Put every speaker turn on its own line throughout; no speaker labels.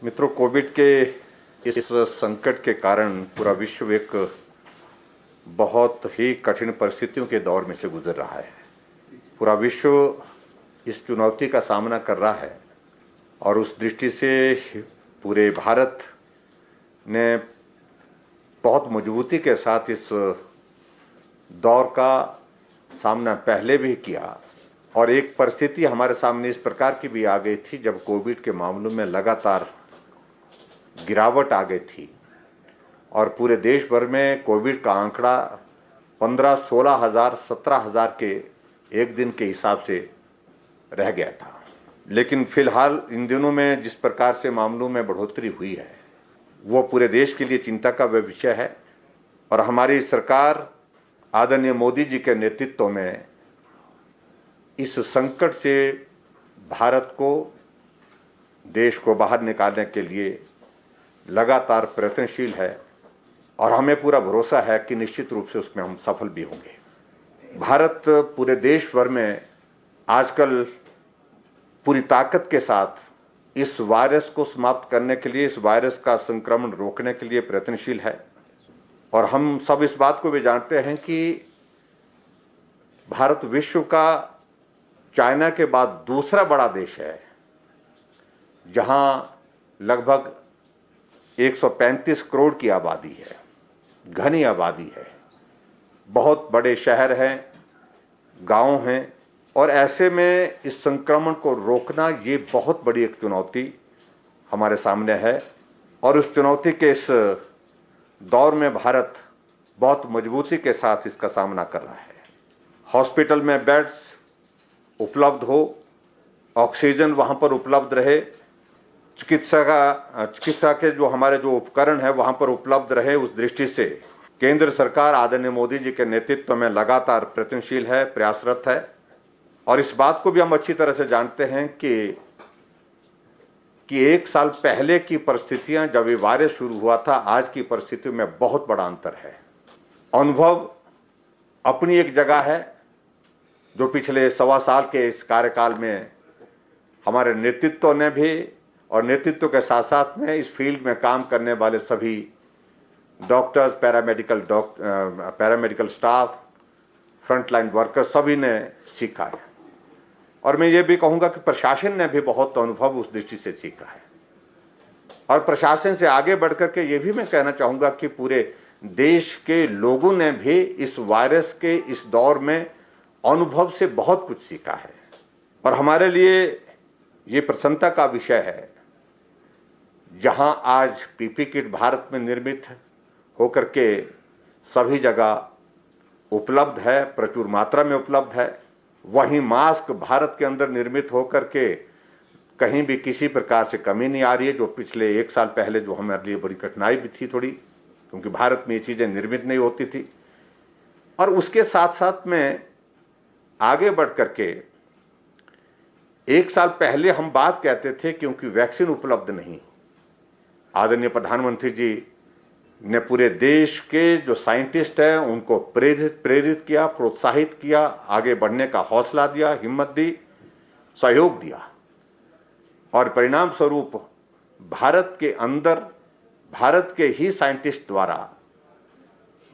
मित्रों, कोविड के इस संकट के कारण पूरा विश्व एक बहुत ही कठिन परिस्थितियों के दौर में से गुजर रहा है। पूरा विश्व इस चुनौती का सामना कर रहा है और उस दृष्टि से पूरे भारत ने बहुत मजबूती के साथ इस दौर का सामना पहले भी किया। और एक परिस्थिति हमारे सामने इस प्रकार की भी आ गई थी जब कोविड के मामलों में लगातार गिरावट आ गई थी और पूरे देश भर में कोविड का आंकड़ा 15-16 हज़ार 17 हज़ार के एक दिन के हिसाब से रह गया था। लेकिन फिलहाल इन दिनों में जिस प्रकार से मामलों में बढ़ोतरी हुई है वो पूरे देश के लिए चिंता का विषय है। और हमारी सरकार आदरणीय मोदी जी के नेतृत्व में इस संकट से भारत को, देश को बाहर निकालने के लिए लगातार प्रयत्नशील है और हमें पूरा भरोसा है कि निश्चित रूप से उसमें हम सफल भी होंगे। भारत पूरे देश भर में आजकल पूरी ताकत के साथ इस वायरस को समाप्त करने के लिए, इस वायरस का संक्रमण रोकने के लिए प्रयत्नशील है। और हम सब इस बात को भी जानते हैं कि भारत विश्व का चाइना के बाद दूसरा बड़ा देश है जहां लगभग 135 करोड़ की आबादी है, घनी आबादी है, बहुत बड़े शहर हैं, गांव हैं। और ऐसे में इस संक्रमण को रोकना ये बहुत बड़ी एक चुनौती हमारे सामने है। और उस चुनौती के इस दौर में भारत बहुत मजबूती के साथ इसका सामना कर रहा है। हॉस्पिटल में बेड्स उपलब्ध हो, ऑक्सीजन वहाँ पर उपलब्ध रहे, चिकित्सा के जो हमारे जो उपकरण है वहाँ पर उपलब्ध रहे। उस दृष्टि से केंद्र सरकार आदरणीय मोदी जी के नेतृत्व में लगातार प्रयत्नशील है, प्रयासरत है। और इस बात को भी हम अच्छी तरह से जानते हैं कि एक साल पहले की परिस्थितियां जब ये वायरस शुरू हुआ था, आज की परिस्थितियों में बहुत बड़ा अंतर है। अनुभव अपनी एक जगह है जो पिछले 1.25 साल के इस कार्यकाल में हमारे नेतृत्व ने भी, और नेतृत्व के साथ साथ में इस फील्ड में काम करने वाले सभी doctors, paramedical staff, frontline workers सभी ने सीखा है। और मैं ये भी कहूँगा कि प्रशासन ने भी बहुत अनुभव उस दृष्टि से सीखा है। और प्रशासन से आगे बढ़ कर के ये भी मैं कहना चाहूँगा कि पूरे देश के लोगों ने भी इस वायरस के इस दौर में अनुभव से बहुत कुछ सीखा है। और हमारे लिए ये प्रसन्नता का विषय है जहां आज पीपी किट भारत में निर्मित होकर के सभी जगह उपलब्ध है, प्रचुर मात्रा में उपलब्ध है। वहीं मास्क भारत के अंदर निर्मित होकर के कहीं भी किसी प्रकार से कमी नहीं आ रही है, जो पिछले 1 साल पहले जो हमारे लिए बड़ी कठिनाई भी थी थोड़ी, क्योंकि भारत में ये चीज़ें निर्मित नहीं होती थी। और उसके साथ साथ में आगे बढ़ करके 1 साल पहले हम बात कहते थे क्योंकि वैक्सीन उपलब्ध नहीं, आदरणीय प्रधानमंत्री जी ने पूरे देश के जो साइंटिस्ट हैं उनको प्रेरित किया, प्रोत्साहित किया, आगे बढ़ने का हौसला दिया, हिम्मत दी, सहयोग दिया। और परिणाम स्वरूप भारत के अंदर भारत के ही साइंटिस्ट द्वारा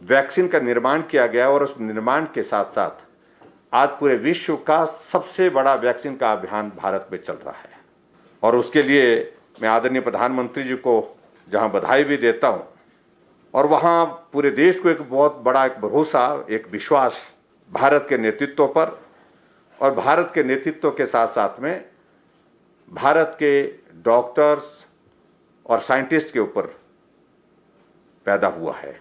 वैक्सीन का निर्माण किया गया। और उस निर्माण के साथ साथ आज पूरे विश्व का सबसे बड़ा वैक्सीन का अभियान भारत में चल रहा है। और उसके लिए मैं आदरणीय प्रधानमंत्री जी को जहां बधाई भी देता हूं, और वहां पूरे देश को एक बहुत बड़ा एक भरोसा, एक विश्वास भारत के नेतृत्व पर, और भारत के नेतृत्व के साथ साथ में भारत के डॉक्टर्स और साइंटिस्ट के ऊपर पैदा हुआ है।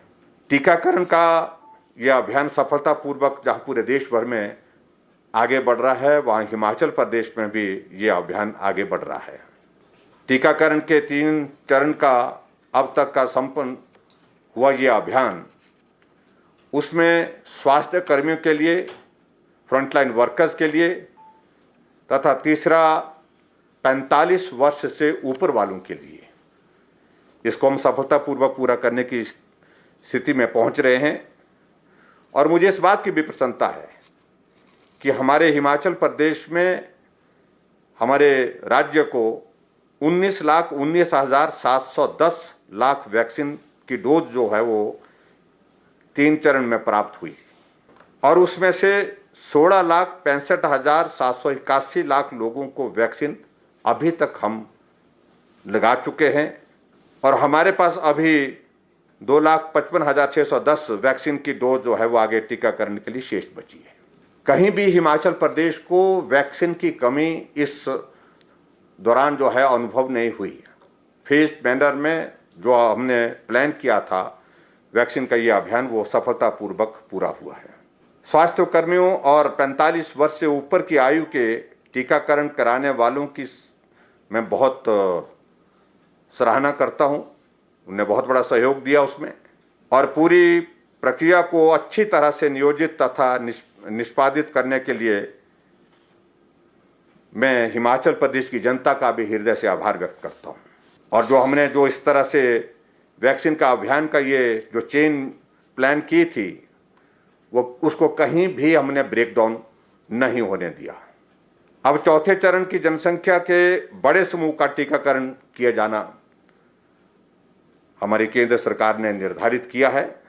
टीकाकरण का यह अभियान सफलतापूर्वक जहां पूरे देश भर में आगे बढ़ रहा है, वहां हिमाचल प्रदेश में भी यह अभियान आगे बढ़ रहा है। टीकाकरण के 3 चरण का अब तक का संपन्न हुआ यह अभियान, उसमें स्वास्थ्य कर्मियों के लिए, फ्रंटलाइन वर्कर्स के लिए, तथा तीसरा 45 वर्ष से ऊपर वालों के लिए। इसको हम सफलतापूर्वक पूरा करने की स्थिति में पहुंच रहे हैं। और मुझे इस बात की भी प्रसन्नता है कि हमारे हिमाचल प्रदेश में हमारे राज्य को 19,19,710 लाख वैक्सीन की डोज जो है वो 3 चरण में प्राप्त हुई और उसमें से 16,65,781 लाख लोगों को वैक्सीन अभी तक हम लगा चुके हैं और हमारे पास अभी 2,55,610 वैक्सीन की डोज जो है वो आगे टीकाकरण के लिए शेष बची है। कहीं भी हिमाचल प्रदेश को वैक्सीन की कमी इस दौरान जो है अनुभव नहीं हुई। फेज्ड मैनर में जो हमने प्लान किया था वैक्सीन का ये अभियान वो सफलतापूर्वक पूरा हुआ है। स्वास्थ्य कर्मियों और 45 वर्ष से ऊपर की आयु के टीकाकरण कराने वालों की मैं बहुत सराहना करता हूं। उन्होंने बहुत बड़ा सहयोग दिया उसमें और पूरी प्रक्रिया को अच्छी तरह से नियोजित तथा निष्पादित करने के लिए मैं हिमाचल प्रदेश की जनता का भी हृदय से आभार व्यक्त करता हूं। और जो हमने जो इस तरह से वैक्सीन का अभियान का ये जो चेन प्लान की थी वो उसको कहीं भी हमने ब्रेक डाउन नहीं होने दिया। अब चौथे चरण की जनसंख्या के बड़े समूह का टीकाकरण किया जाना हमारी केंद्र सरकार ने निर्धारित किया है।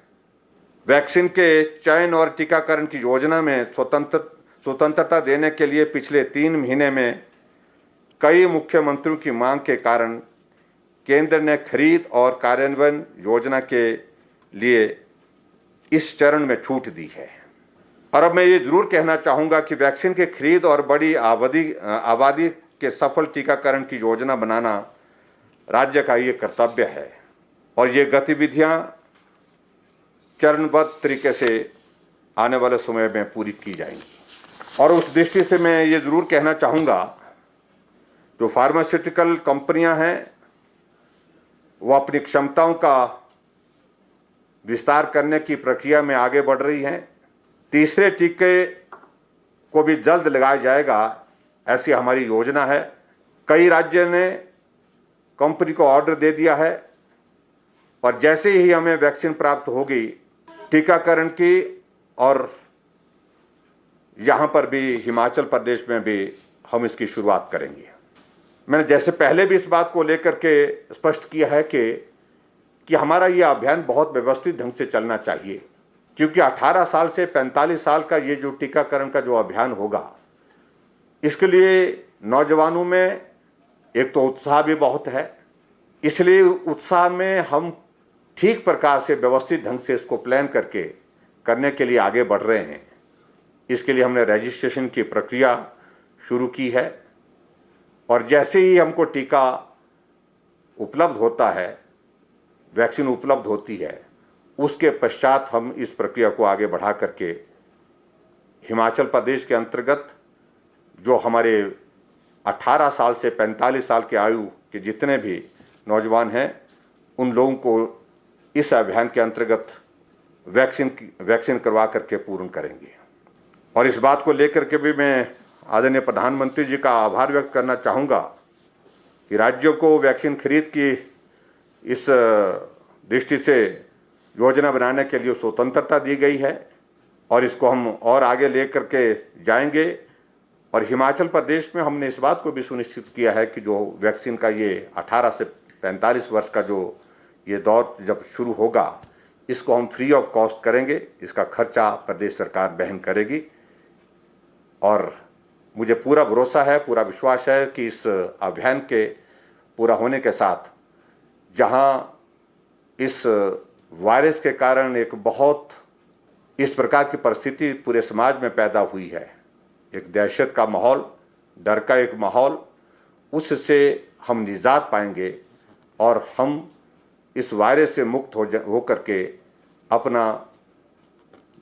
वैक्सीन के चयन और टीकाकरण की योजना में स्वतंत्रता देने के लिए पिछले 3 महीने में कई मुख्यमंत्रियों की मांग के कारण केंद्र ने खरीद और कार्यान्वयन योजना के लिए इस चरण में छूट दी है। और अब मैं ये जरूर कहना चाहूँगा कि वैक्सीन के खरीद और बड़ी आबादी के सफल टीकाकरण की योजना बनाना राज्य का ये कर्तव्य है और ये गतिविधियाँ चरणबद्ध तरीके से आने वाले समय में पूरी की जाएंगी। और उस दृष्टि से मैं ये ज़रूर कहना चाहूँगा जो फार्मास्यूटिकल कंपनियां हैं वो अपनी क्षमताओं का विस्तार करने की प्रक्रिया में आगे बढ़ रही हैं। तीसरे टीके को भी जल्द लगाया जाएगा ऐसी हमारी योजना है। कई राज्यों ने कंपनी को ऑर्डर दे दिया है और जैसे ही हमें वैक्सीन प्राप्त होगी टीकाकरण की और यहाँ पर भी हिमाचल प्रदेश में भी हम इसकी शुरुआत करेंगे। मैंने जैसे पहले भी इस बात को लेकर के स्पष्ट किया है कि हमारा ये अभियान बहुत व्यवस्थित ढंग से चलना चाहिए, क्योंकि 18 साल से 45 साल का ये जो टीकाकरण का जो अभियान होगा इसके लिए नौजवानों में एक तो उत्साह भी बहुत है। इसलिए उत्साह में हम ठीक प्रकार से व्यवस्थित ढंग से इसको प्लान करके करने के लिए आगे बढ़ रहे हैं। इसके लिए हमने रजिस्ट्रेशन की प्रक्रिया शुरू की है और जैसे ही हमको टीका उपलब्ध होता है, वैक्सीन उपलब्ध होती है, उसके पश्चात हम इस प्रक्रिया को आगे बढ़ा करके हिमाचल प्रदेश के अंतर्गत जो हमारे 18 साल से 45 साल के आयु के जितने भी नौजवान हैं उन लोगों को इस अभियान के अंतर्गत वैक्सीन करवा करके पूर्ण करेंगे। और इस बात को लेकर के भी मैं आदरणीय प्रधानमंत्री जी का आभार व्यक्त करना चाहूँगा कि राज्यों को वैक्सीन खरीद की इस दृष्टि से योजना बनाने के लिए स्वतंत्रता दी गई है और इसको हम और आगे ले करके जाएंगे। और हिमाचल प्रदेश में हमने इस बात को भी सुनिश्चित किया है कि जो वैक्सीन का ये 18 से 45 वर्ष का जो ये दौर जब शुरू होगा इसको हम फ्री ऑफ कॉस्ट करेंगे। इसका खर्चा प्रदेश सरकार वहन करेगी और मुझे पूरा भरोसा है, पूरा विश्वास है कि इस अभियान के पूरा होने के साथ जहां इस वायरस के कारण एक बहुत इस प्रकार की परिस्थिति पूरे समाज में पैदा हुई है, एक दहशत का माहौल, डर का एक माहौल, उससे हम निजात पाएंगे और हम इस वायरस से मुक्त हो करके अपना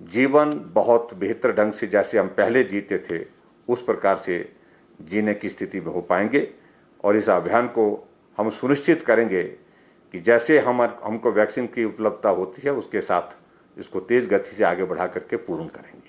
जीवन बहुत बेहतर ढंग से जैसे हम पहले जीते थे उस प्रकार से जीने की स्थिति में हो पाएंगे। और इस अभियान को हम सुनिश्चित करेंगे कि जैसे हमको वैक्सीन की उपलब्धता होती है उसके साथ इसको तेज़ गति से आगे बढ़ा करके पूर्ण करेंगे।